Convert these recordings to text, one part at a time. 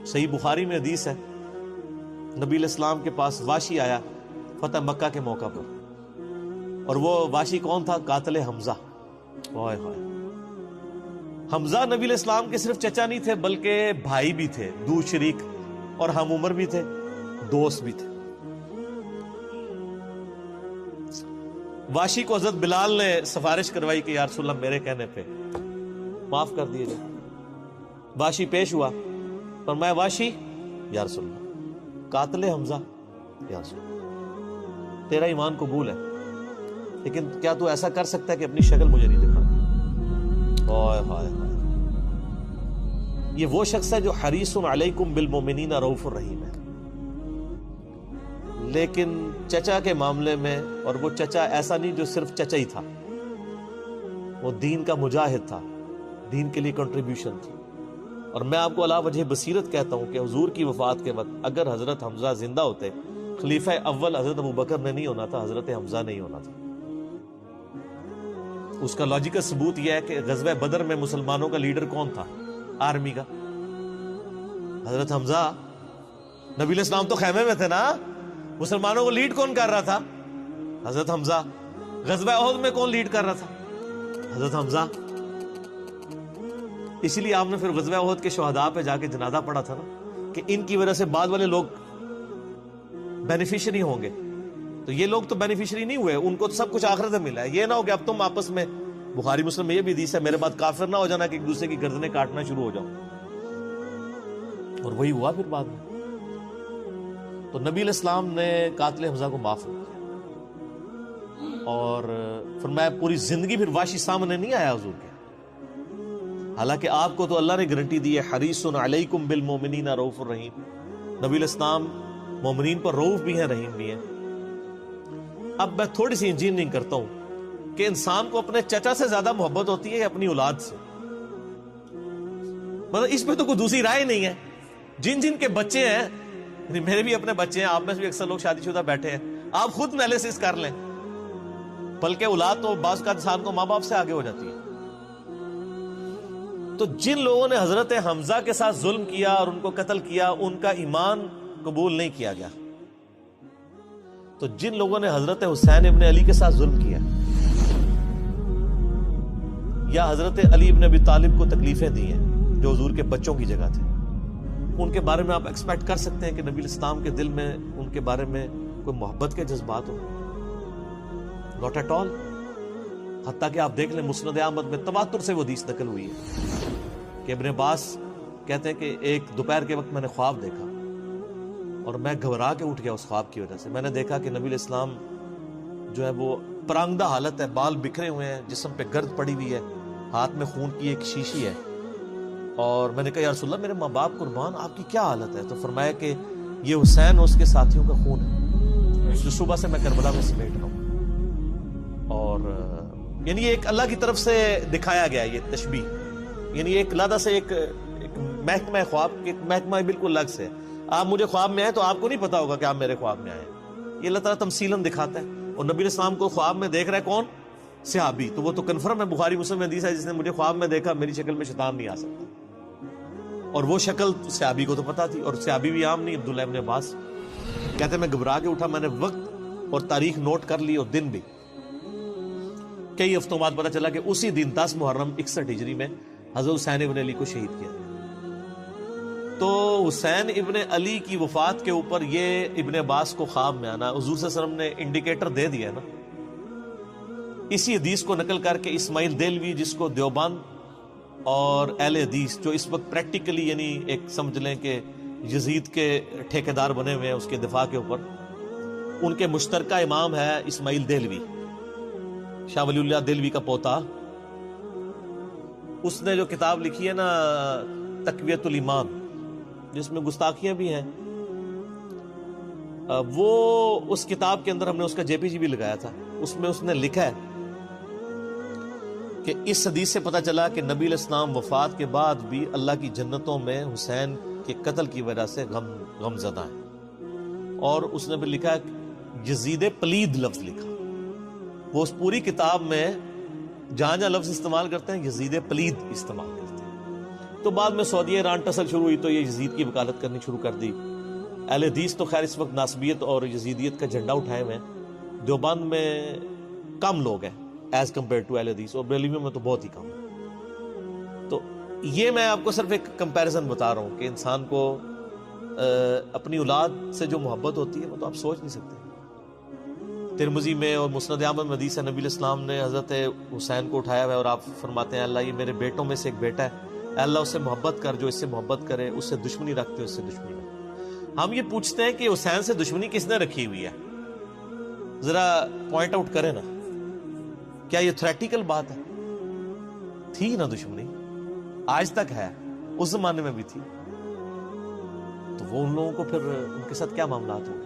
صحیح بخاری میں حدیث ہے، نبی علیہ السلام کے پاس واشی آیا فتح مکہ کے موقع پر، اور وہ واشی کون تھا؟ قاتل حمزہ۔ اوئے ہوئے، حمزہ نبی علیہ السلام کے صرف چچا نہیں تھے بلکہ بھائی بھی تھے، دو شریک اور ہم عمر بھی تھے، دوست بھی تھے۔ واشی کو حضرت بلال نے سفارش کروائی کہ یا رسول اللہ میرے کہنے پہ معاف کر دیے جائے۔ واشی پیش ہوا، فرمایا واشی یا رسول اللہ قاتل حمزہ، یا رسول اللہ تیرا ایمان قبول ہے، لیکن کیا تو ایسا کر سکتا ہے کہ اپنی شکل مجھے نہیں دکھا؟ اوئے ہائے ہائے، یہ وہ شخص ہے جو حریص علیکم بالمؤمنین رؤوف الرحیم ہے، لیکن چچا کے معاملے میں، اور وہ چچا ایسا نہیں جو صرف چچا ہی تھا، وہ دین کا مجاہد تھا، دین کے لیے کنٹریبیوشن تھی۔ اور میں آپ کو علا وجہ بصیرت کہتا ہوں کہ حضور کی وفات کے وقت اگر حضرت حمزہ زندہ ہوتے، خلیفہ اول حضرت ابوبکر نے نہیں ہونا تھا، حضرت حمزہ نہیں ہونا تھا۔ اس کا لاجیکل ثبوت یہ ہے کہ غزوہ بدر میں مسلمانوں کا لیڈر کون تھا آرمی کا؟ حضرت حمزہ۔ نبی علیہ السلام تو خیمے میں تھے نا، مسلمانوں کو لیڈ کون کر رہا تھا؟ حضرت حمزہ۔ غزوہ احد میں کون لیڈ کر رہا تھا؟ حضرت حمزہ۔ اسی لیے آپ نے پھر غزوہ احد کے شہداء پہ جا کے جنازہ پڑھا تھا نا، کہ ان کی وجہ سے بعد والے لوگ بینیفیشری ہوں گے، تو یہ لوگ تو بینیفیشری نہیں ہوئے، ان کو تو سب کچھ آخرت میں ملا ہے۔ یہ نہ ہو کہ اب تم آپس میں، بخاری مسلم میں یہ بھی حدیث ہے، میرے بعد کافر نہ ہو جانا کہ ایک دوسرے کی گردنیں کاٹنا شروع ہو جاؤ، اور وہی ہوا پھر بعد میں۔ تو نبی علیہ السلام نے قاتل حمزہ کو معاف کیا، اور فرمایا پوری زندگی پھر واشی سامنے نہیں آیا حضور کے، حالانکہ آپ کو تو اللہ نے گارنٹی دی ہے حریص علیکم بالمؤمنین رؤوف الرحیم۔ نبی علیہ السلام مومنین پر رؤوف بھی ہیں، رحیم بھی ہیں۔ اب میں تھوڑی سی انجینئرنگ کرتا ہوں کہ انسان کو اپنے چچا سے زیادہ محبت ہوتی ہے یا اپنی اولاد سے؟ مطلب اس پہ تو کوئی دوسری رائے نہیں ہے۔ جن جن کے بچے ہیں، یعنی میرے بھی اپنے بچے ہیں، آپ میں سے بھی اکثر لوگ شادی شدہ بیٹھے ہیں، آپ خود انالیسس کر لیں، بلکہ اولاد تو بعض کا انسان کو ماں باپ سے آگے ہو جاتی ہے۔ تو جن لوگوں نے حضرت حمزہ کے ساتھ ظلم کیا اور ان کو قتل کیا، ان کا ایمان قبول نہیں کیا گیا۔ تو جن لوگوں نے حضرت حسین ابن علی کے ساتھ ظلم کیا، یا حضرت علی ابن ابی طالب کو تکلیفیں دی ہیں جو حضور کے بچوں کی جگہ تھے، ان کے بارے میں آپ ایکسپیکٹ کر سکتے ہیں کہ نبی الاسلام کے دل میں ان کے بارے میں کوئی محبت کے جذبات ہو؟ Not at all. حتیٰ کہ آپ دیکھ لیں مسند احمد میں تواتر سے وہ حدیث نقل ہوئی ہے کہ ابن عباس کہتے ہیں کہ ایک دوپہر کے وقت میں نے خواب دیکھا اور میں گھبرا کے اٹھ گیا اس خواب کی وجہ سے۔ میں نے دیکھا کہ نبی علیہ السلام جو ہے وہ پرانگدہ حالت ہے، بال بکھرے ہوئے ہیں، جسم پہ گرد پڑی ہوئی ہے، ہاتھ میں خون کی ایک شیشی ہے، اور میں نے کہا یا رسول اللہ میرے ماں باپ قربان، آپ کی کیا حالت ہے؟ تو فرمایا کہ یہ حسین اور اس کے ساتھیوں کا خون ہے جو صبح سے میں کربلا میں سمیٹ رہا ہوں۔ اور یعنی یہ ایک اللہ کی طرف سے دکھایا گیا یہ تشبیہ، یعنی ایک علیحدہ سے ایک محکمہ خواب، ایک محکمہ بالکل الگ سے۔ آپ مجھے خواب میں آئے تو آپ کو نہیں پتا ہوگا کہ آپ میرے خواب میں آئے، یہ اللہ تعالیٰ تمثیلاً دکھاتا ہے۔ اور نبی علیہ السلام کو خواب میں دیکھ رہا ہے کون؟ صحابی، تو وہ تو کنفرم ہے، بخاری مسلم میں حدیث ہے جس نے مجھے خواب میں دیکھا میری شکل میں شیطان نہیں آ سکتا، اور وہ شکل صحابی کو تو پتا تھی، اور صحابی بھی عام نہیں، عبداللہ ابن عباس کہتے ہیں میں گھبرا کے اٹھا، میں نے وقت اور تاریخ نوٹ کر لی اور دن بھی۔ کئی ہفتوں بعد پتا چلا کہ اسی دن 10 محرم 61 ہجری میں حضرت حسین ابن علی کو شہید کیا۔ تو حسین ابن علی کی وفات کے اوپر یہ ابن عباس کو خواب میں آنا، حضور صلی اللہ علیہ وسلم نے انڈیکیٹر دے دیا نا۔ اسی حدیث کو نقل کر کے اسماعیل دہلوی، جس کو دیوبند اور اہل حدیث جو اس وقت پریکٹیکلی یعنی ایک سمجھ لیں کہ یزید کے ٹھیکیدار بنے ہوئے ہیں اس کے دفاع کے اوپر، ان کے مشترکہ امام ہے اسماعیل دہلوی، شاہ ولی اللہ دہلوی کا پوتا۔ اس نے جو کتاب لکھی ہے نا تقویت الایمان، جس میں گستاخیاں بھی ہیں، وہ اس کتاب کے اندر ہم نے اس کا جے پی جی بھی لگایا تھا، اس میں اس نے لکھا ہے کہ اس حدیث سے پتہ چلا کہ نبی علیہ السلام وفات کے بعد بھی اللہ کی جنتوں میں حسین کے قتل کی وجہ سے غم زدہ ہیں۔ اور اس نے بھی لکھا یزید پلید لفظ لکھا، وہ اس پوری کتاب میں جہاں جہاں لفظ استعمال کرتے ہیں یزید پلید استعمال کرتے ہیں۔ تو بعد میں سعودیہ ایران ٹسل شروع ہوئی تو یہ یزید کی وکالت کرنی شروع کر دی. اہل حدیث تو خیر اس وقت ناصبیت اور یزیدیت کا جھنڈا اٹھائے ہوئے ہیں. دیوبند میں کم لوگ ہیں ایز کمپیئر ٹو اہل حدیث، اور بریلویوں میں تو بہت ہی کم. تو یہ میں آپ کو صرف ایک کمپیریزن بتا رہا ہوں کہ انسان کو اپنی اولاد سے جو محبت ہوتی ہے وہ تو آپ سوچ نہیں سکتے. ترمذی میں اور مسند احمد میں حدیث ہے، نبی علیہ السلام نے حضرت حسین کو اٹھایا ہوا ہے اور آپ فرماتے ہیں اللہ یہ میرے بیٹوں میں سے ایک بیٹا ہے، اے اللہ اس سے محبت کر، جو اس سے محبت کرے، اس سے دشمنی رکھتے اس سے دشمنی رکھ. ہم یہ پوچھتے ہیں کہ حسین سے دشمنی کس نے رکھی ہوئی ہے؟ ذرا پوائنٹ آؤٹ کریں نا. کیا یہ تھریٹیکل بات ہے؟ تھی نا دشمنی، آج تک ہے، اس زمانے میں بھی تھی. تو وہ ان لوگوں کو پھر ان کے ساتھ کیا معاملات ہوں گے؟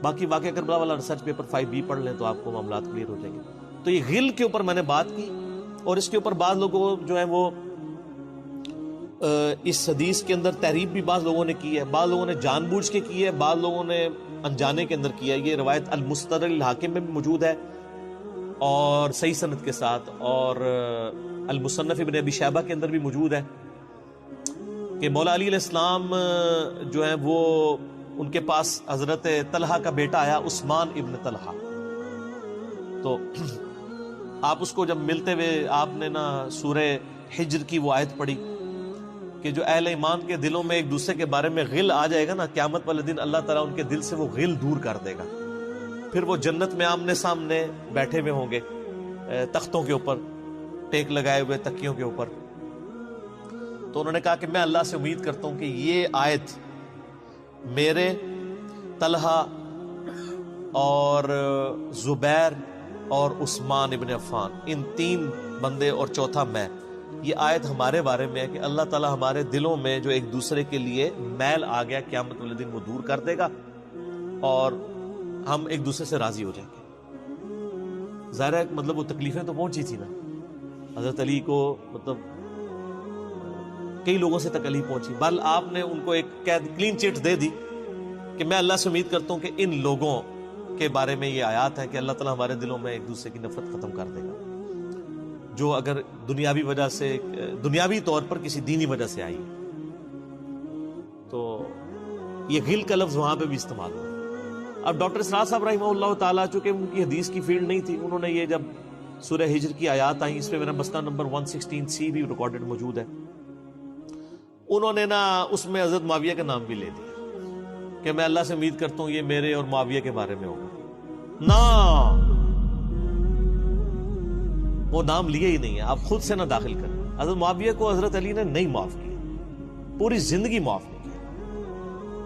باقی واقعہ کربلا والا ریسرچ پیپر 5B پڑھ لیں تو آپ کو معاملات کلیئر ہو جائیں گے. تو یہ غل کے اوپر میں نے بات کی، اور اس کے اوپر بعض لوگوں جو ہیں وہ اس حدیث کے اندر تحریف بھی بعض لوگوں نے کی ہے، بعض لوگوں نے جان بوجھ کے کی ہے، بعض لوگوں نے انجانے کے اندر کیا ہے. یہ روایت المستدرک الحاکم میں بھی موجود ہے اور صحیح سند کے ساتھ، اور المصنف ابن ابی شیبہ کے اندر بھی موجود ہے کہ مولا علی علیہ السلام جو ہیں وہ ان کے پاس حضرت طلحہ کا بیٹا آیا، عثمان ابن طلحہ. تو آپ اس کو جب ملتے ہوئے آپ نے نا سورہ حجر کی وہ آیت پڑھی کہ جو اہل ایمان کے دلوں میں ایک دوسرے کے بارے میں غل آ جائے گا نا، قیامت والے دن اللہ تعالیٰ ان کے دل سے وہ غل دور کر دے گا. پھر وہ جنت میں آمنے سامنے بیٹھے ہوئے ہوں گے، تختوں کے اوپر ٹیک لگائے ہوئے، تکیوں کے اوپر. تو انہوں نے کہا کہ میں اللہ سے امید کرتا ہوں کہ یہ آیت میرے، طلحہ اور زبیر اور عثمان ابن عفان، ان 3 بندے اور چوتھا میں، یہ آیت ہمارے بارے میں ہے کہ اللہ تعالیٰ ہمارے دلوں میں جو ایک دوسرے کے لیے میل آ گیا قیامت والے دن وہ دور کر دے گا اور ہم ایک دوسرے سے راضی ہو جائیں گے. ظاہر ہے مطلب وہ تکلیفیں تو پہنچی تھی نا حضرت علی کو، مطلب کئی لوگوں سے تکلیف پہنچی. بل آپ نے ان کو ایک کلین چٹ دے دی کہ میں اللہ سے امید کرتا ہوں کہ ان لوگوں کے بارے میں یہ آیات ہے کہ اللہ تعالیٰ ہمارے دلوں میں ایک دوسرے کی نفرت ختم کر دے گا، جو اگر دنیاوی وجہ سے، دنیاوی طور پر کسی دینی وجہ سے آئی. تو یہ غل کا لفظ وہاں پہ بھی استعمال ہوا. اب ڈاکٹر اسرار صاحب رحمہ اللہ تعالیٰ، چونکہ ان کی حدیث کی فیلڈ نہیں تھی، انہوں نے یہ جب سورہ ہجر کی آیات آئیں، اس پہ میرا مسئلہ نمبر 116C بھی ریکارڈڈ موجود ہے، انہوں نے نا اس میں حضرت معاویہ کا نام بھی لے دیا کہ میں اللہ سے امید کرتا ہوں یہ میرے اور معاویہ کے بارے میں ہوگا. نا وہ نام لیا ہی نہیں ہے، آپ خود سے نہ داخل کریں. حضرت معاویہ کو حضرت علی نے نہیں معاف کیا، پوری زندگی معاف نہیں کیا،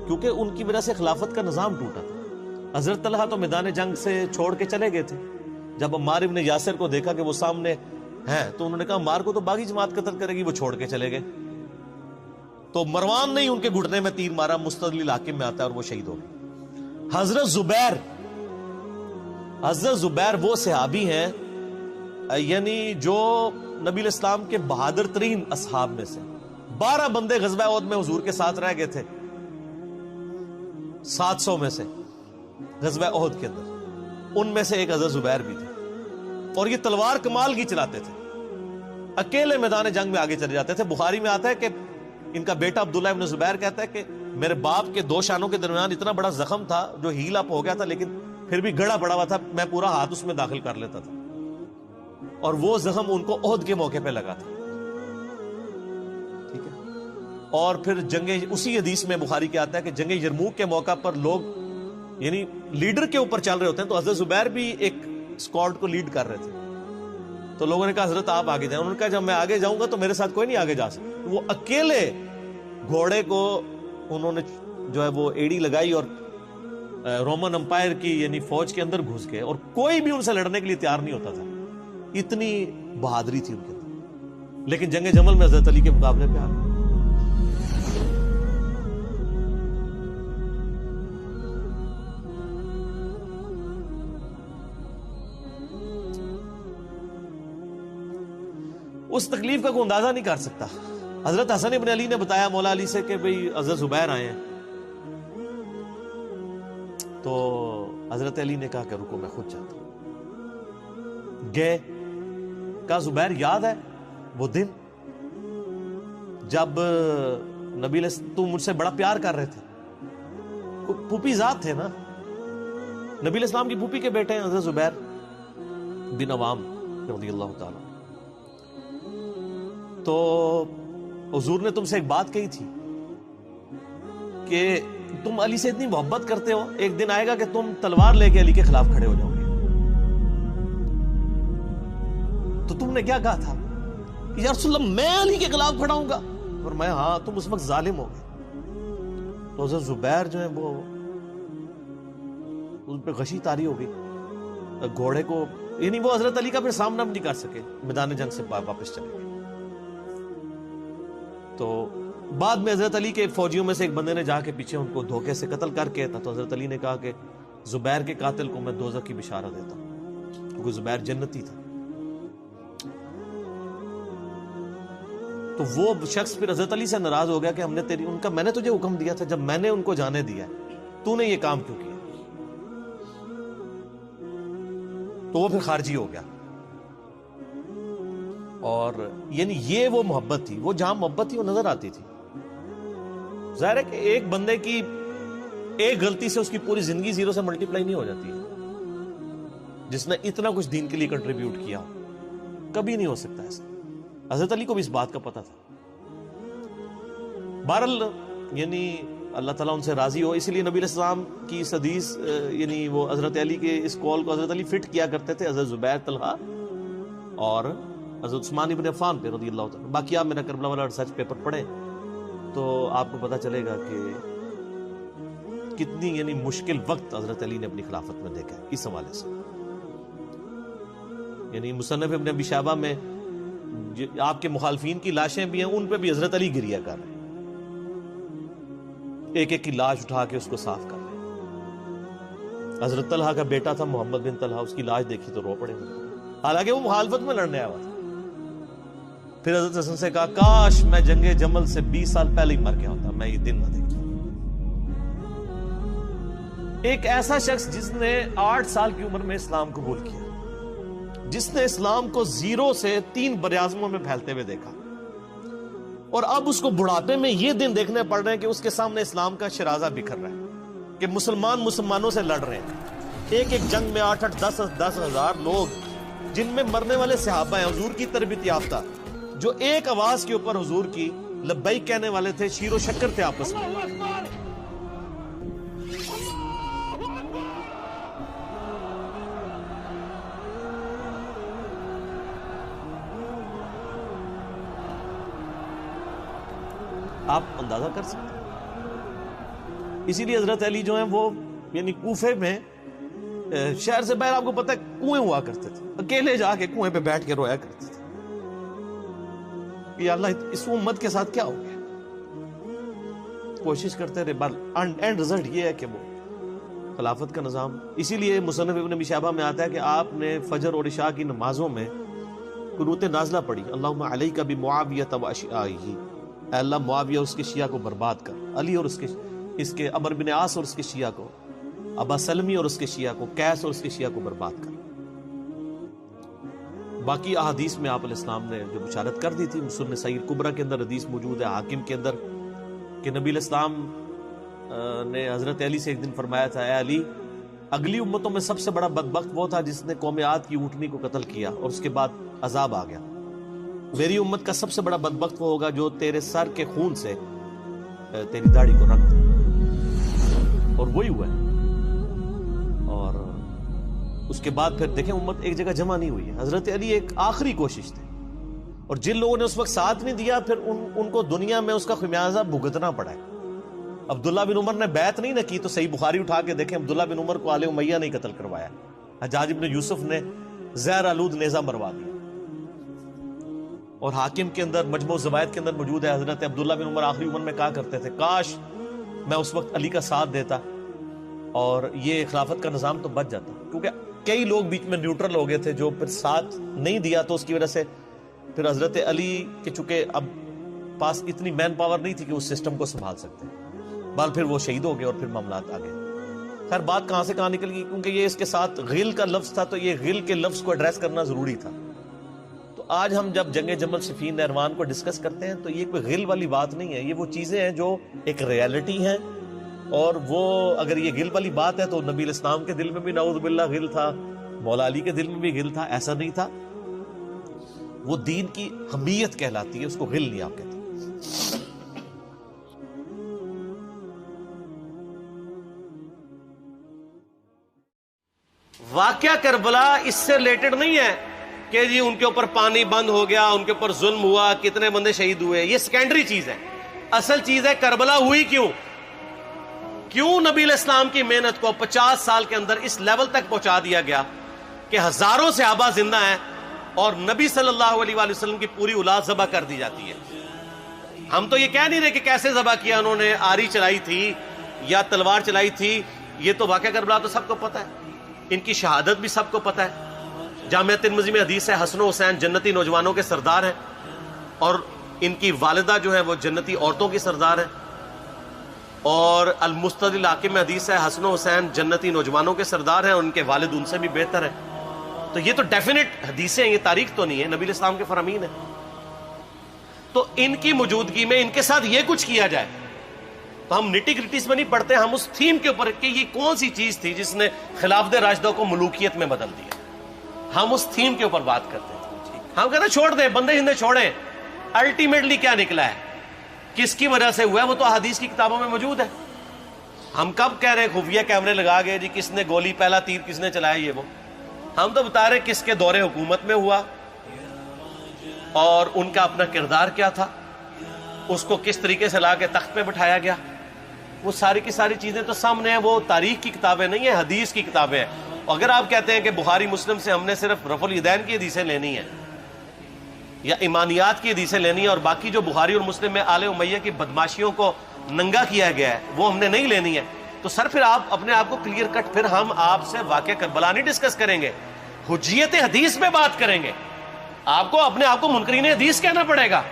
کیونکہ ان کی وجہ سے خلافت کا نظام ٹوٹا تھا. حضرت طلحہ تو میدان جنگ سے چھوڑ کے چلے گئے تھے. جب عمار ابن یاسر کو دیکھا کہ وہ سامنے ہیں تو انہوں نے کہا عمار کو تو باغی جماعت قتل کرے گی، وہ چھوڑ کے چلے گئے. تو مروان نے ان کے گھٹنے میں تیر مارا، مستدل الحاکم میں آتا ہے، اور وہ شہید ہو گئے. حضرت زبیر وہ صحابی ہیں یعنی جو نبی علیہ السلام کے بہادر ترین اصحاب میں سے. 12 بندے غزوہ احد میں حضور کے ساتھ رہ گئے تھے 700 میں سے غزوہ احد کے اندر، ان میں سے ایک حضرت زبیر بھی تھے. اور یہ تلوار کمال کی چلاتے تھے، اکیلے میدان جنگ میں آگے چلے جاتے تھے. بخاری میں آتا ہے کہ ان کا بیٹا عبداللہ ابن زبیر کہتا ہے کہ میرے باپ کے 2 شانوں کے درمیان اتنا بڑا زخم تھا جو ہیل اپ ہو گیا تھا، لیکن پھر بھی گڑا پڑا ہوا تھا، میں پورا ہاتھ اس میں داخل کر لیتا تھا، اور وہ زخم ان کو احد کے موقع پہ لگا تھا. ٹھیک ہے. اور پھر جنگ، اسی حدیث میں بخاری کے آتا ہے کہ جنگ یرموک کے موقع پر لوگ یعنی لیڈر کے اوپر چل رہے ہوتے ہیں، تو حضرت زبیر بھی ایک اسکواڈ کو لیڈ کر رہے تھے. تو لوگوں نے کہا حضرت آپ آگے جائیں. انہوں نے کہا جب میں آگے جاؤں گا تو میرے ساتھ کوئی نہیں آگے جا سکتا. وہ اکیلے گھوڑے کو انہوں نے جو ہے وہ ایڑی لگائی اور رومن امپائر کی یعنی فوج کے اندر گھس گئے، اور کوئی بھی ان سے لڑنے کے لیے تیار نہیں ہوتا تھا. اتنی بہادری تھی ان کے اندر. لیکن جنگ جمل میں حضرت علی کے مقابلے پہ آ گئے. اس تکلیف کا کوئی اندازہ نہیں کر سکتا. حضرت حسن ابن علی نے بتایا مولا علی سے کہ بھئی حضرت زبیر آئے ہیں، تو حضرت علی نے کہا کہ رکو میں خود جاتا ہوں. گئے، کہا زبیر یاد ہے وہ دن جب نبی تم مجھ سے بڑا پیار کر رہے تھے، پھوپھی ذات تھے نا، نبی علیہ السلام کی پھوپھی کے بیٹے ہیں حضرت زبیر بن عوام رضی اللہ تعالیٰ. تو حضور نے تم سے ایک بات کہی تھی کہ تم علی سے اتنی محبت کرتے ہو، ایک دن آئے گا کہ تم تلوار لے کے علی کے خلاف کھڑے ہو جاؤ گے. تو تم نے کیا کہا تھا کہ یا رسول اللہ میں علی کے خلاف کھڑا ہوں گا؟ اور میں ہاں، تم اس وقت ظالم ہو گئے. تو حضرت زبیر جو ہے وہ ان پہ غشی طاری ہو گئی، گھوڑے کو، یعنی وہ حضرت علی کا پھر سامنا بھی نہیں کر سکے، میدان جنگ سے واپس چلے گئے. تو بعد میں حضرت علی کے فوجیوں میں سے ایک بندے نے جا کے پیچھے ان کو دھوکے سے قتل کر کے تھا. تو حضرت علی نے کہا کہ زبیر کے قاتل کو میں دوزخ کی بشارت دیتا ہوں، کیونکہ زبیر جنتی تھا. تو وہ شخص پھر حضرت علی سے ناراض ہو گیا کہ ہم نے میں نے تجھے حکم دیا تھا، جب میں نے ان کو جانے دیا تو نے یہ کام کیوں کیا؟ تو وہ پھر خارجی ہو گیا. اور یعنی یہ وہ محبت تھی، وہ جہاں محبت تھی وہ نظر آتی تھی. ظاہر ہے کہ ایک بندے کی ایک غلطی سے اس کی پوری زندگی زیرو سے ملٹی پلائی نہیں ہو جاتی ہے. جس نے اتنا کچھ دین کے لیے کنٹریبیوٹ کیا کبھی نہیں ہو سکتا ایسا. حضرت علی کو بھی اس بات کا پتہ تھا. بہرحال یعنی اللہ تعالیٰ ان سے راضی ہو، اسی لیے نبی علیہ السلام کی اس حدیث یعنی وہ حضرت علی کے اس قول کو حضرت علی فٹ کیا کرتے تھے حضرت زبیر، طلحہ اور حضرت عثمان ابن عفان پہ رضی اللہ تعالیٰ. باقی آپ میرا کربلا والا ریسرچ پیپر پڑھیں تو آپ کو پتہ چلے گا کہ کتنی یعنی مشکل وقت حضرت علی نے اپنی خلافت میں دیکھا ہے اس حوالے سے. یعنی مصنف ابن ابی شیبہ میں آپ کے مخالفین کی لاشیں بھی ہیں، ان پہ بھی حضرت علی گریہ کر رہے ہیں، ایک ایک کی لاش اٹھا کے اس کو صاف کر رہے ہیں. حضرت طلحہ کا بیٹا تھا محمد بن طلحہ، اس کی لاش دیکھی تو رو پڑے، حالانکہ وہ مخالفت میں لڑنے آیا ہوا تھا. پھر حضرت حسن سے کہا کاش میں جنگ جمل سے 20 سال پہلے ہی مر گیا ہوتا، میں یہ دن نہ دیکھتا. ایک ایسا شخص جس نے 8 سال کی عمر میں اسلام قبول کیا، جس نے اسلام کو زیرو سے 3 براعظموں میں پھیلتے ہوئے دیکھا، اور اب اس کو بڑھاپے میں یہ دن دیکھنے پڑ رہے ہیں کہ اس کے سامنے اسلام کا شرازہ بکھر رہا ہے، کہ مسلمانوں سے لڑ رہے ہیں. ایک ایک جنگ میں 8-8 10 ہزار لوگ، جن میں مرنے والے صحابہ ہیں حضور کی تربیت یافتہ، جو ایک آواز کے اوپر حضور کی لبیک کہنے والے تھے، شیر و شکر تھے آپس میں. آپ اندازہ کر سکتے ہیں. اسی لیے حضرت علی جو ہیں وہ یعنی کوفے میں شہر سے باہر آپ کو پتہ ہے کنویں ہوا کرتے تھے، اکیلے جا کے کنویں پہ بیٹھ کے رویا کرتے تھے کہ اللہ اس امت کے ساتھ کیا ہو گیا. کوشش کرتے رہے، بل اینڈ رزلٹ یہ ہے کہ وہ خلافت کا نظام. اسی لیے مصنف ابن ابی شیبہ میں آتا ہے کہ آپ نے فجر اور عشاء کی نمازوں میں قنوت نازلہ پڑھی، اللہم علیک بمعاویہ و اشعائہ، اے اللہ معاویہ اور اس کے شیعہ کو برباد کر، علی اور اس کے عمرو بن عاص اور اس کے شیعہ کو، ابا سلمی اور اس کے شیعہ کو، قیس اور اس کے شیعہ کو برباد کر. باقی احادیث میں آپ علیہ السلام نے جو بشارت کر دی تھی، سنن سعید کبریٰ کے اندر حدیث موجود ہے، حاکم کے اندر، کہ نبی علیہ السلام نے حضرت علی سے ایک دن فرمایا تھا، اے علی، اگلی امتوں میں سب سے بڑا بدبخت وہ تھا جس نے قوم عاد کی اونٹنی کو قتل کیا اور اس کے بعد عذاب آ گیا. میری امت کا سب سے بڑا بدبخت وہ ہوگا جو تیرے سر کے خون سے تیری داڑھی کو رنگ دے. اور وہی ہوا ہے. اور اس کے بعد پھر دیکھیں امت ایک جگہ جمع نہیں ہوئی ہے. حضرت علی ایک آخری کوشش تھی، اور جن لوگوں نے اس وقت ساتھ نہیں دیا پھر ان کو دنیا میں اس کا خمیازہ بھگتنا پڑا ہے. عبداللہ بن عمر نے بیعت نہیں نہ کی تو صحیح بخاری اٹھا کے دیکھیں، عبداللہ بن عمر کو آل امیہ نے قتل کروایا، حجاج بن یوسف نے زہر آلود نیزہ مروا دیا. اور حاکم کے اندر مجموع الزوائد کے اندر موجود ہے، حضرت عبداللہ بن عمر آخری عمر میں کہا کرتے تھے کاش میں اس وقت علی کا ساتھ دیتا اور یہ خلافت کا نظام تو بچ جاتا. کیونکہ کئی لوگ بیچ میں نیوٹرل ہو گئے تھے جو پھر ساتھ نہیں دیا، تو اس کی وجہ سے پھر حضرت علی کے چونکہ اب پاس اتنی مین پاور نہیں تھی کہ اس سسٹم کو سنبھال سکتے، بال پھر وہ شہید ہو گئے اور پھر معاملات آ گئے. خیر بات کہاں سے کہاں نکل گئی، کیونکہ یہ اس کے ساتھ غل کا لفظ تھا، تو یہ غل کے لفظ کو ایڈریس کرنا ضروری تھا. تو تو آج ہم جب جنگ جمل صفین نہروان کو ڈسکس کرتے ہیں تو یہ کوئی غل والی بات نہیں ہے، یہ وہ چیزیں ہیں جو ایک ریالٹی ہیں، اور وہ اگر یہ غل والی بات ہے تو نبی علیہ السلام کے دل میں بھی نعوذ باللہ غل تھا، مولا علی کے دل میں بھی غل تھا، ایسا نہیں تھا۔ وہ دین کی حمیت کہلاتی ہے، اس کو غل نہیں آپ کہتے۔ واقعہ کربلا اس سے ریلیٹڈ نہیں ہے کہ جی ان کے اوپر پانی بند ہو گیا، ان کے اوپر ظلم ہوا، کتنے بندے شہید ہوئے، یہ سیکنڈری چیز ہے۔ اصل چیز ہے کربلا ہوئی کیوں نبی علیہ السلام کی محنت کو 50 سال کے اندر اس لیول تک پہنچا دیا گیا کہ ہزاروں صحابہ زندہ ہیں اور نبی صلی اللہ علیہ وآلہ وسلم کی پوری اولاد ذبح کر دی جاتی ہے۔ ہم تو یہ کہہ نہیں رہے کہ کیسے ذبح کیا انہوں نے، آری چلائی تھی یا تلوار چلائی تھی، یہ تو واقعہ کربلا تو سب کو پتہ ہے، ان کی شہادت بھی سب کو پتہ ہے۔ جامعہ ترمذی میں حدیث ہے حسن و حسین جنتی نوجوانوں کے سردار ہیں، اور ان کی والدہ جو ہے وہ جنتی عورتوں کی سردار ہیں، اور المستدل حاکم میں حدیث ہے حسن و حسین جنتی نوجوانوں کے سردار ہیں اور ان کے والد ان سے بھی بہتر ہیں۔ تو یہ تو ڈیفینٹ حدیثیں ہیں، یہ تاریخ تو نہیں ہے، نبی علیہ السلام کے فرامین ہیں۔ تو ان کی موجودگی میں ان کے ساتھ یہ کچھ کیا جائے تو ہم نٹی گریٹیز میں نہیں پڑھتے، ہم اس تھیم کے اوپر کہ یہ کون سی چیز تھی جس نے خلافت راشدہ کو ملوکیت میں بدل دیا، ہم اس تھیم کے اوپر بات کرتے ہیں۔ ہم کہتے ہیں چھوڑ دیں، بندے ہندے چھوڑیں، الٹیمیٹلی کیا نکلا ہے، کس کی وجہ سے ہوا ہے، وہ تو حدیث کی کتابوں میں موجود ہے۔ ہم کب کہہ رہے ہیں خفیہ کیمرے لگا گئے جی کس نے گولی پہلا تیر کس نے چلایا، یہ وہ ہم تو بتا رہے کس کے دور حکومت میں ہوا اور ان کا اپنا کردار کیا تھا، اس کو کس طریقے سے لا کے تخت پہ بٹھایا گیا، وہ ساری کی ساری چیزیں تو سامنے ہیں۔ وہ تاریخ کی کتابیں نہیں ہیں، حدیث کی کتابیں ہیں۔ اگر آپ کہتے ہیں کہ بخاری مسلم سے ہم نے صرف رفع الیدین کی حدیثیں لینی ہیں یا ایمانیات کی حدیثیں لینی ہیں اور باقی جو بخاری اور مسلم میں آل امیہ کی بدماشیوں کو ننگا کیا گیا ہے وہ ہم نے نہیں لینی ہے، تو سر پھر آپ اپنے آپ کو کلیئر کٹ، پھر ہم آپ سے واقعہ کربلا نہیں ڈسکس کریں گے، حجیت حدیث میں بات کریں گے۔ آپ کو اپنے آپ کو منکرین حدیث کہنا پڑے گا،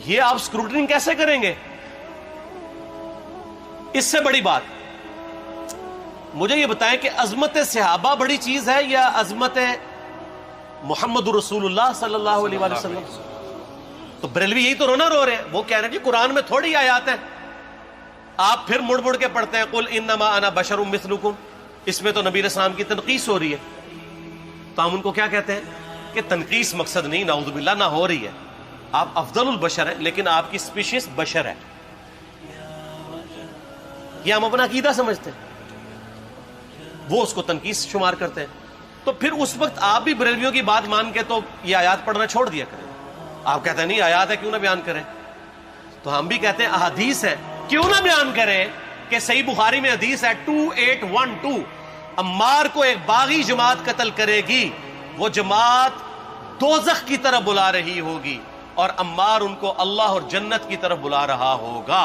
یہ آپ اسکروٹنگ کیسے کریں گے؟ اس سے بڑی بات مجھے یہ بتائیں کہ عظمت صحابہ بڑی چیز ہے یا عظمت محمد رسول اللہ صلی اللہ علیہ وآلہ وسلم؟ تو بریلوی یہی تو رونا رو رہے ہیں، وہ کہہ رہے ہیں جی قرآن میں تھوڑی آیات ہیں، آپ پھر مڑ مڑ کے پڑھتے ہیں قل انما انا بشر مثلکم، اس میں تو نبی علیہ السلام کی تنقیص ہو رہی ہے۔ تو ہم ان کو کیا کہتے ہیں کہ تنقیص مقصد نہیں، نعوذ باللہ نہ ہو رہی ہے، آپ افضل البشر ہیں لیکن آپ کی سپیشیز بشر ہے، یہ ہم اپنا عقیدہ سمجھتے ہیں، وہ اس کو تنقیص شمار کرتے ہیں۔ تو پھر اس وقت آپ بھی بریلویوں کی بات مان کے تو یہ آیات پڑھنا چھوڑ دیا کریں۔ آپ کہتے ہیں نہیں آیات ہے کیوں نہ بیان کریں، تو ہم بھی کہتے ہیں احادیث ہے کیوں نہ بیان کریں کہ صحیح بخاری میں حدیث ہے 2812 عمار کو ایک باغی جماعت قتل کرے گی، وہ جماعت دوزخ کی طرف بلا رہی ہوگی اور عمار ان کو اللہ اور جنت کی طرف بلا رہا ہوگا۔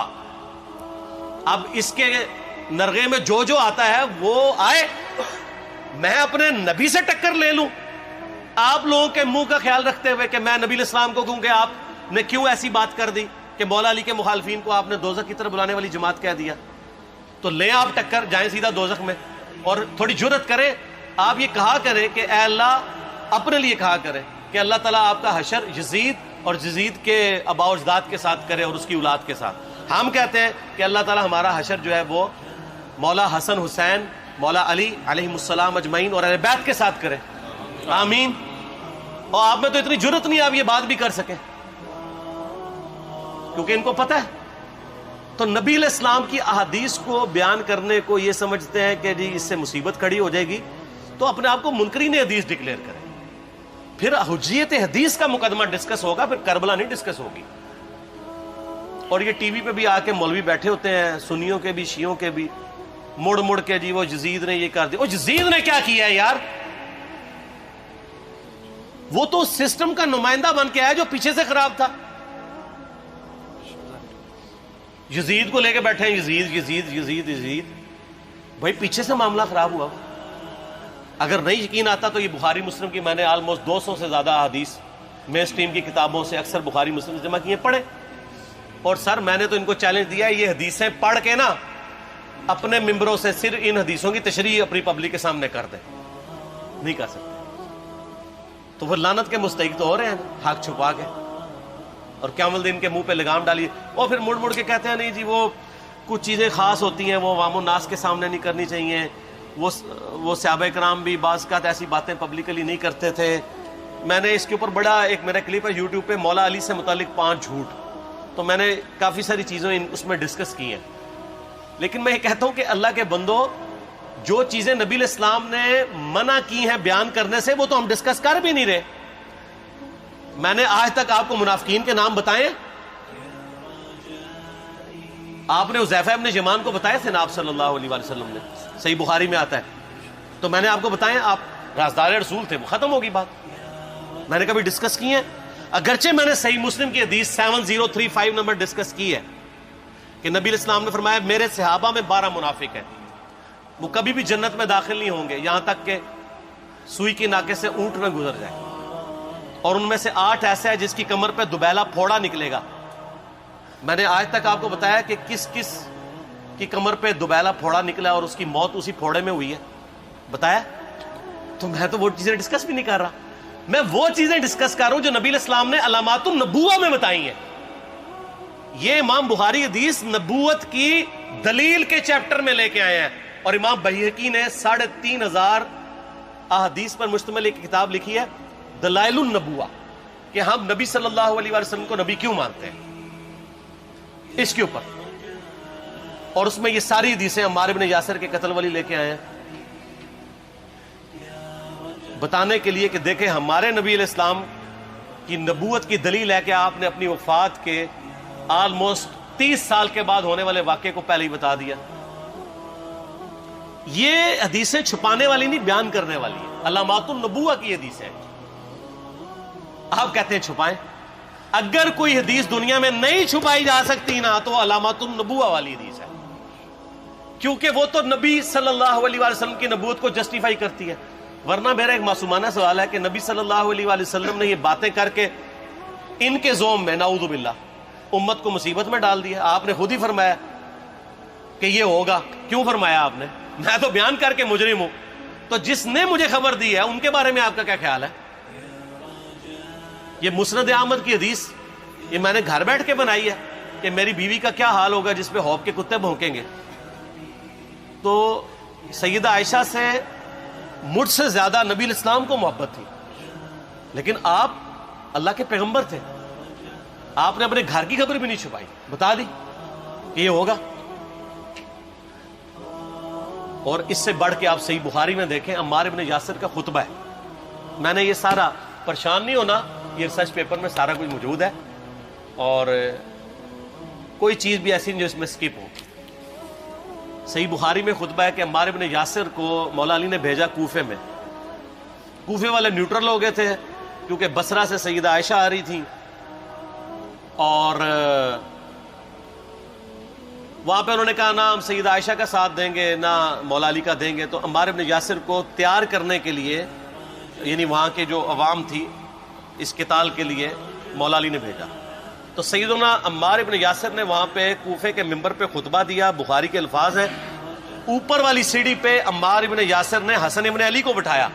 اب اس کے نرغے میں جو جو آتا ہے وہ آئے، میں اپنے نبی سے ٹکر لے لوں آپ لوگوں کے منہ کا خیال رکھتے ہوئے کہ میں نبی علیہ السلام کو کہوں کہ آپ نے کیوں ایسی بات کر دی کہ مولا علی کے مخالفین کو آپ نے دوزخ کی طرف بلانے والی جماعت کہہ دیا؟ تو لیں آپ ٹکر، جائیں سیدھا دوزخ میں، اور تھوڑی جرت کریں، آپ یہ کہا کریں کہ اے اللہ، اپنے لیے کہا کریں کہ اللہ تعالیٰ آپ کا حشر یزید اور یزید کے آباء و اجداد کے ساتھ کرے اور اس کی اولاد کے ساتھ۔ ہم کہتے ہیں کہ اللہ تعالیٰ ہمارا حشر جو ہے وہ مولا حسن حسین، مولا علی علیہ السلام اجمعین اور اہل بیت کے ساتھ کرے، آمین۔ اور آپ میں تو اتنی جرت نہیں آپ یہ بات بھی کر سکیں، کیونکہ ان کو پتہ ہے۔ تو نبی علیہ السلام کی احادیث کو بیان کرنے کو یہ سمجھتے ہیں کہ جی اس سے مصیبت کھڑی ہو جائے گی، تو اپنے آپ کو منکرین حدیث ڈکلیئر کریں، پھر حجیت حدیث کا مقدمہ ڈسکس ہوگا، پھر کربلا نہیں ڈسکس ہوگی۔ اور یہ ٹی وی پہ بھی آ کے مولوی بیٹھے ہوتے ہیں، سنیوں کے بھی شیعوں کے بھی، مڑ مڑ کے جی وہ یزید نے یہ کر دیا۔ وہ یزید نے کیا کیا ہے یار؟ وہ تو سسٹم کا نمائندہ بن کے آیا جو پیچھے سے خراب تھا۔ یزید کو لے کے بیٹھے ہیں، یزید یزید یزید یزید، بھائی پیچھے سے معاملہ خراب ہوا۔ اگر نہیں یقین آتا تو یہ بخاری مسلم کی میں نے آلموسٹ 200 سے زیادہ حدیث مین اسٹریم کی کتابوں سے اکثر بخاری مسلم سے جمع کیے، پڑھے۔ اور سر میں نے تو ان کو چیلنج دیا ہے، یہ حدیثیں پڑھ کے نا اپنے ممبروں سے صرف ان حدیثوں کی تشریح اپنی پبلک کے سامنے کر دیں، نہیں کر سکتے۔ تو وہ لعنت کے مستحق تو ہو رہے ہیں حق چھپا کے، اور قیامت دن کے منہ پہ لگام ڈالیے، اور پھر مڑ مڑ کے کہتے ہیں نہیں جی وہ کچھ چیزیں خاص ہوتی ہیں وہ عوام الناس کے سامنے نہیں کرنی چاہیے، وہ صحابہ کرام بھی بعض اوقات ایسی باتیں پبلکلی نہیں کرتے تھے۔ میں نے اس کے اوپر بڑا ایک میرا کلپ ہے یوٹیوب پہ، مولا علی سے متعلق 5 جھوٹ، تو میں نے کافی ساری چیزیں اس میں ڈسکس کی ہیں۔ لیکن میں یہ کہتا ہوں کہ اللہ کے بندو، جو چیزیں نبی علیہ السلام نے منع کی ہیں بیان کرنے سے، وہ تو ہم ڈسکس کر بھی نہیں رہے۔ میں نے آج تک آپ کو منافقین کے نام بتائے؟ آپ نے حذیفہ ابن یمان کو بتایا تھے نا آپ صلی اللہ علیہ وآلہ وسلم نے، صحیح بخاری میں آتا ہے، تو میں نے آپ کو بتایا، آپ رازدار رسول تھے، وہ ختم ہوگی بات۔ میں نے کبھی ڈسکس کی ہے؟ اگرچہ میں نے صحیح مسلم کی حدیث 7035 نمبر ڈسکس کی ہے کہ نبی علیہ السلام نے فرمایا میرے صحابہ میں 12 منافق ہیں، وہ کبھی بھی جنت میں داخل نہیں ہوں گے یہاں تک کہ سوئی کی ناکے سے اونٹ نہ گزر جائے، اور ان میں سے 8 ایسا ہے جس کی کمر پہ دوبیلا پھوڑا نکلے گا۔ میں نے آج تک آپ کو بتایا کہ کس کس کی کمر پہ دوبیلا پھوڑا نکلا اور اس کی موت اسی پھوڑے میں ہوئی ہے؟ بتایا؟ تو میں تو وہ چیزیں ڈسکس بھی نہیں کر رہا، میں وہ چیزیں ڈسکس کر رہا ہوں جو نبی علیہ السلام نے علامات النبوہ میں بتائی ہیں۔ یہ امام بخاری حدیث نبوت کی دلیل کے چیپٹر میں لے کے آئے ہیں، اور امام بہقی نے 3500 احادیث پر مشتمل ایک کتاب لکھی ہے دلائل النبوہ، کہ ہم نبی صلی اللہ علیہ وسلم کو نبی کیوں مانتے ہیں، اس کے اوپر، اور اس میں یہ ساری حدیثیں عمار ابن یاسر کے قتل والی لے کے آئے ہیں، بتانے کے لیے کہ دیکھیں ہمارے نبی علیہ السلام کی نبوت کی دلیل ہے کہ آپ نے اپنی وفات کے آلموسٹ 30 سال کے بعد ہونے والے واقعے کو پہلے ہی بتا دیا۔ یہ حدیثیں چھپانے والی نہیں، بیان کرنے والی ہیں، علامات النبوہ کی حدیث ہے۔ آپ کہتے ہیں چھپائیں، اگر کوئی حدیث دنیا میں نہیں چھپائی جا سکتی نا تو علامات النبوہ والی حدیث ہے، کیونکہ وہ تو نبی صلی اللہ علیہ وسلم کی نبوت کو جسٹیفائی کرتی ہے۔ ورنہ میرا ایک معصومانہ سوال ہے کہ نبی صلی اللہ علیہ وسلم نے یہ باتیں کر کے ان کے زوم میں نعوذ باللہ امت کو مصیبت میں ڈال دیا۔ آپ نے خود ہی فرمایا کہ یہ ہوگا، کیوں فرمایا آپ نے؟ میں تو بیان کر کے مجرم ہوں، تو جس نے مجھے خبر دی ہے ان کے بارے میں آپ کا کیا خیال ہے؟ یہ مسند احمد کی حدیث یہ میں نے گھر بیٹھ کے بنائی ہے کہ میری بیوی کا کیا حال ہوگا جس پہ خوف کے کتے بھونکیں گے۔ تو سیدہ عائشہ سے مجھ سے زیادہ نبی علیہ السلام کو محبت تھی، لیکن آپ اللہ کے پیغمبر تھے، آپ نے اپنے گھر کی خبر بھی نہیں چھپائی، بتا دی کہ یہ ہوگا۔ اور اس سے بڑھ کے آپ صحیح بخاری میں دیکھیں، عمار ابن یاسر کا خطبہ ہے۔ میں نے یہ سارا، پریشان نہیں ہونا، یہ ریسرچ پیپر میں سارا کچھ موجود ہے، اور کوئی چیز بھی ایسی نہیں جو اس میں سکپ ہو۔ صحیح بخاری میں خطبہ ہے کہ عمار ابن یاسر کو مولا علی نے بھیجا کوفے میں۔ کوفے والے نیوٹرل ہو گئے تھے کیونکہ بصرہ سے سیدہ عائشہ آ رہی تھی، اور وہاں پہ انہوں نے کہا نہ ہم سیدہ عائشہ کا ساتھ دیں گے نہ مولا علی کا دیں گے، تو عمار ابن یاسر کو تیار کرنے کے لیے، یعنی وہاں کے جو عوام تھی اس قتال کے لیے، مولا علی نے بھیجا۔ تو سیدنا عمار ابن یاسر نے وہاں پہ کوفے کے منبر پہ خطبہ دیا۔ بخاری کے الفاظ ہیں، اوپر والی سیڑھی پہ عمار ابن یاسر نے حسن ابن علی کو بٹھایا،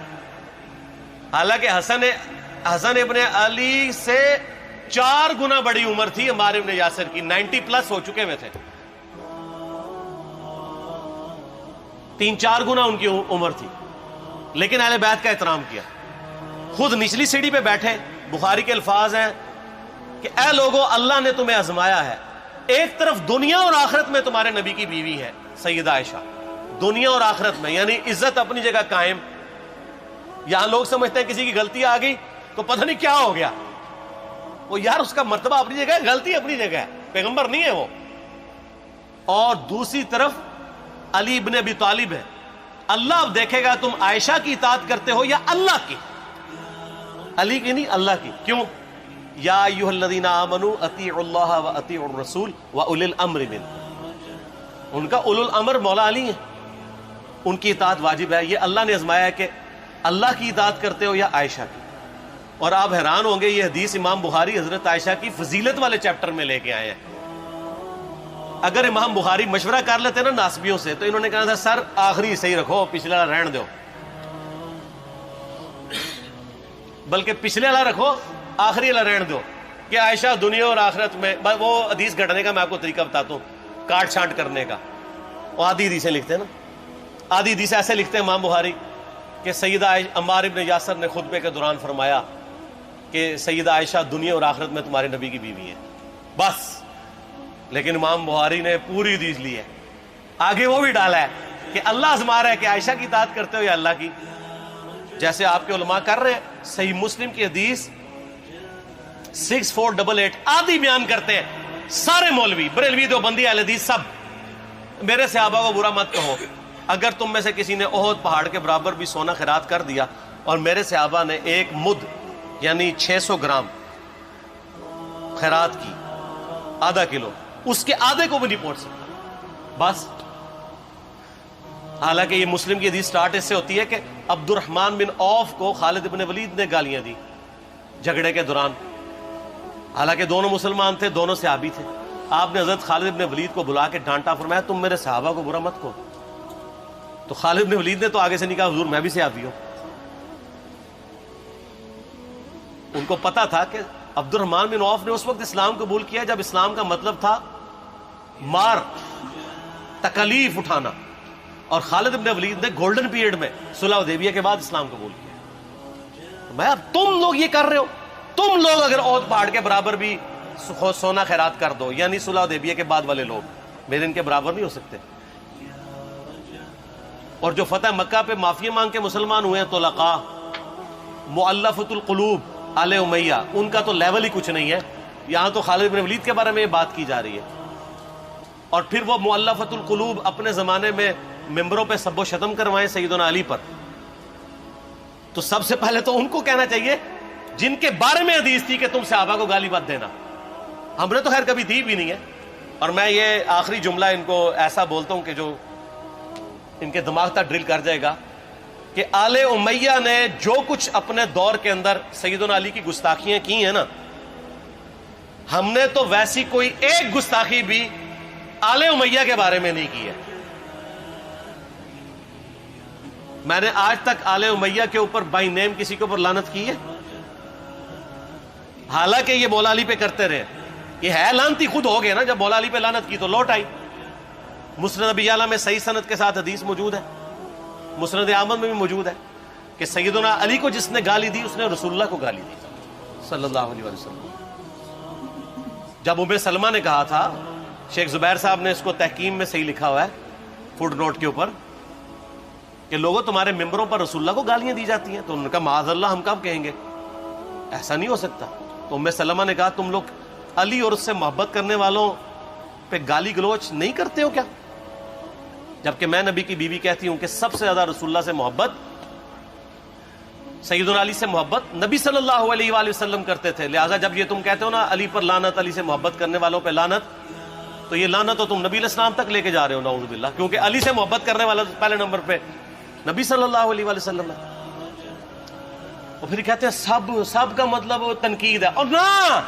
حالانکہ حسن ابن علی سے 4 گنا بڑی عمر تھی عمار ابن یاسر کی، 90 پلس ہو چکے ہوئے تھے، 3-4 گنا ان کی عمر تھی، لیکن اہل بیت کا احترام کیا، خود نچلی سیڑھی پہ بیٹھے۔ بخاری کے الفاظ ہیں کہ اے لوگو، اللہ نے تمہیں آزمایا ہے، ایک طرف دنیا اور آخرت میں تمہارے نبی کی بیوی ہے سیدہ عائشہ، دنیا اور آخرت میں، یعنی عزت اپنی جگہ قائم۔ یہاں لوگ سمجھتے ہیں کسی کی غلطی آ گئی تو پتہ نہیں کیا ہو گیا، وہ یار اس کا مرتبہ اپنی جگہ ہے، غلطی اپنی جگہ ہے، پیغمبر نہیں ہے وہ۔ اور دوسری طرف علی ابن ابی طالب ہے، اللہ اب دیکھے گا تم عائشہ کی اطاعت کرتے ہو یا اللہ کی، علی کی نہیں اللہ کی۔ کیوں؟ یا ایھا الذین آمنوا اطیعوا اللہ واطیعوا الرسول واولی الامر منکم، ان کا اولو الامر مولا علی ہیں، ان کی اطاعت واجب ہے۔ یہ اللہ نے آزمایا ہے کہ اللہ کی اطاعت کرتے ہو یا عائشہ کی۔ اور آپ حیران ہوں گے، یہ حدیث امام بخاری حضرت عائشہ کی فضیلت والے چیپٹر میں لے کے آئے ہیں۔ اگر امام بخاری مشورہ کر لیتے نا ناسبیوں سے تو انہوں نے کہا تھا سر آخری صحیح رکھو، پچھلا رہن دو۔ بلکہ پچھلے والا رکھو، آخری والا رہن دو کہ عائشہ دنیا اور آخرت میں. وہ حدیث گھڑنے کا میں آپ کو طریقہ بتاتا ہوں، کاٹ چھانٹ کرنے کا. وہ آدھی حدیثیں لکھتے ہیں نا، آدھی حدیث ایسے لکھتے ہیں امام بخاری کہ سیدہ عمار ابن یاسر نے خطبے کے دوران فرمایا کہ سیدہ عائشہ دنیا اور آخرت میں تمہارے نبی کی بیوی ہے، بس. لیکن امام بخاری نے پوری حدیث لی ہے، آگے وہ بھی ڈالا ہے کہ اللہ آزما رہا ہے کہ عائشہ کی اطاعت کرتے ہو یا اللہ کی، جیسے آپ کے علماء کر رہے ہیں. صحیح مسلم کی حدیث 6488 آدھی بیان کرتے ہیں سارے مولوی، بریلوی، دیوبندی، اہل حدیث سب. میرے صحابہ کو برا مت کہو، اگر تم میں سے کسی نے احد پہاڑ کے برابر بھی سونا خیرات کر دیا اور میرے صحابہ نے ایک مد یعنی 600 گرام خیرات کی، آدھا کلو، اس کے آدھے کو بھی نہیں پہنچ سکتا بس. حالانکہ یہ مسلم کی حدیث سٹارٹ اس سے ہوتی ہے کہ عبد الرحمن بن عوف کو خالد بن ولید نے گالیاں دی جھگڑے کے دوران. حالانکہ دونوں مسلمان تھے، دونوں صحابی تھے. آپ نے حضرت خالد بن ولید کو بلا کے ڈانٹا، فرمایا تم میرے صحابہ کو برا مت کہو. تو خالد بن ولید نے تو آگے سے نہیں کہا حضور میں بھی صحابی ہوں. ان کو پتا تھا کہ عبد الرحمن بن عوف نے اس وقت اسلام قبول کیا جب اسلام کا مطلب تھا مار، تکلیف اٹھانا، اور خالد بن ولید نے گولڈن پیریڈ میں صلح حدیبیہ کے بعد اسلام قبول کیا. میں اب تم لوگ یہ کر رہے ہو، تم لوگ اگر احد پہاڑ کے برابر بھی سونا خیرات کر دو، یعنی صلح حدیبیہ کے بعد والے لوگ میرے ان کے برابر نہیں ہو سکتے. اور جو فتح مکہ پہ معافی مانگ کے مسلمان ہوئے ہیں طلقاء، مؤلفۃ القلوب آل امیہ، ان کا تو لیول ہی کچھ نہیں ہے. یہاں تو خالد بن ولید کے بارے میں یہ بات کی جا رہی ہے. اور پھر وہ مؤلفۃ القلوب اپنے زمانے میں ممبروں پہ سب و شتم کروائیں سیدنا علی پر. تو سب سے پہلے تو ان کو کہنا چاہیے جن کے بارے میں حدیث تھی کہ تم صحابہ کو گالی مت دینا. ہم نے تو خیر کبھی دی بھی نہیں ہے. اور میں یہ آخری جملہ ان کو ایسا بولتا ہوں کہ جو ان کے دماغ تک ڈرل کر جائے گا کہ آل امیہ نے جو کچھ اپنے دور کے اندر سیدنا علی کی گستاخیاں کی ہیں نا، ہم نے تو ویسی کوئی ایک گستاخی بھی آل امیہ کے بارے میں نہیں کی ہے. میں نے آج تک آل امیہ کے اوپر بائی نیم کسی کے اوپر لعنت کی ہے؟ حالانکہ یہ مولا علی پہ کرتے رہے. یہ ہے لعنتی خود ہو گئے نا، جب مولا علی پہ لعنت کی تو لوٹ آئی. مسند ابی اعلیٰ میں صحیح سند کے ساتھ حدیث موجود ہے، مسند احمد میں بھی موجود ہے کہ سیدنا علی کو جس نے گالی دی اس نے رسول اللہ کو گالی دی صلی اللہ علیہ وسلم. جب ام سلمہ نے کہا تھا، شیخ زبیر صاحب نے اس کو تحکیم میں صحیح لکھا ہوا ہے فوٹ نوٹ کے اوپر، کہ لوگوں تمہارے ممبروں پر رسول اللہ کو گالیاں دی جاتی ہیں، تو انہوں نے کہا معاذ اللہ، ہم کب کہیں گے، ایسا نہیں ہو سکتا. تو ام سلمہ نے کہا تم لوگ علی اور اس سے محبت کرنے والوں پہ گالی گلوچ نہیں کرتے ہو کیا؟ جبکہ میں نبی کی بیوی کہتی ہوں کہ سب سے زیادہ رسول اللہ سے محبت، سیدنا علی سے محبت نبی صلی اللہ علیہ وآلہ وسلم کرتے تھے. لہٰذا جب یہ تم کہتے ہو نا علی پر لعنت، علی سے محبت کرنے والوں پہ لعنت، تو یہ لعنت تو تم نبی علیہ السلام تک لے کے جا رہے ہو نعوذ باللہ، کیونکہ علی سے محبت کرنے والا پہلے نمبر پہ نبی صلی اللہ علیہ وآلہ وسلم ہے. اور پھر کہتے ہیں سب کا مطلب تنقید ہے. اور نہ،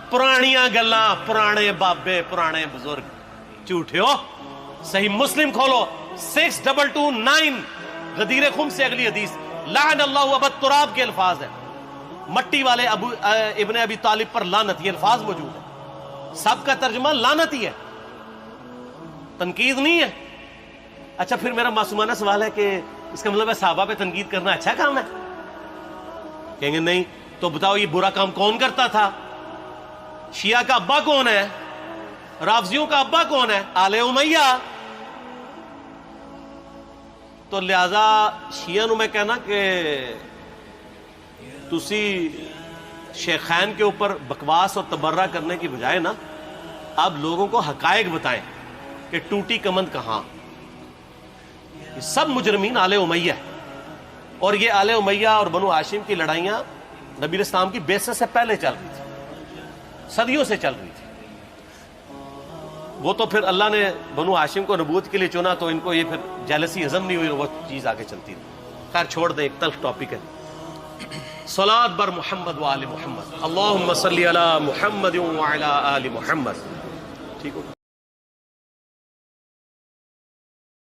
پرانیاں گلاں، پرانے بابے، پرانے بزرگ، جھوٹے ہو. صحیح مسلم کھولو 6229 غدیر خم سے اگلی حدیث، لعن اللہ ابا التراب کے الفاظ ہیں، مٹی والے ابن ابی طالب پر لعنت، یہ الفاظ موجود ہے. سب کا ترجمہ لعنت ہی ہے، تنقید نہیں ہے. اچھا پھر میرا معصومانہ سوال ہے کہ اس کا مطلب ہے صحابہ پہ تنقید کرنا اچھا کام ہے؟ کہیں گے نہیں. تو بتاؤ یہ برا کام کون کرتا تھا؟ شیعہ کا ابا کون ہے؟ رافضیوں کا ابا کون ہے؟ آل امیہ. تو لہذا شیعہ نو میں کہنا کہ تسی شیخین کے اوپر بکواس اور تبرہ کرنے کی بجائے نا اب لوگوں کو حقائق بتائیں کہ ٹوٹی کمند کہاں. یہ سب مجرمین آل امیہ ہے. اور یہ آل امیہ اور بنو ہاشم کی لڑائیاں نبی علیہ السلام کی بعثت سے پہلے چل رہی تھی، صدیوں سے چل رہی تھی. وہ تو پھر اللہ نے بنو ہاشم کو نبوت کے لیے چنا تو ان کو یہ پھر جیلسی ہضم نہیں ہوئی، وہ چیز آگے چلتی رہی. خیر چھوڑ دیں، ایک تلخ ٹاپک ہے. صلاۃ بر محمد و آل محمد، اللہم صلی علی محمد و علی آل محمد. ٹھیک ہو؟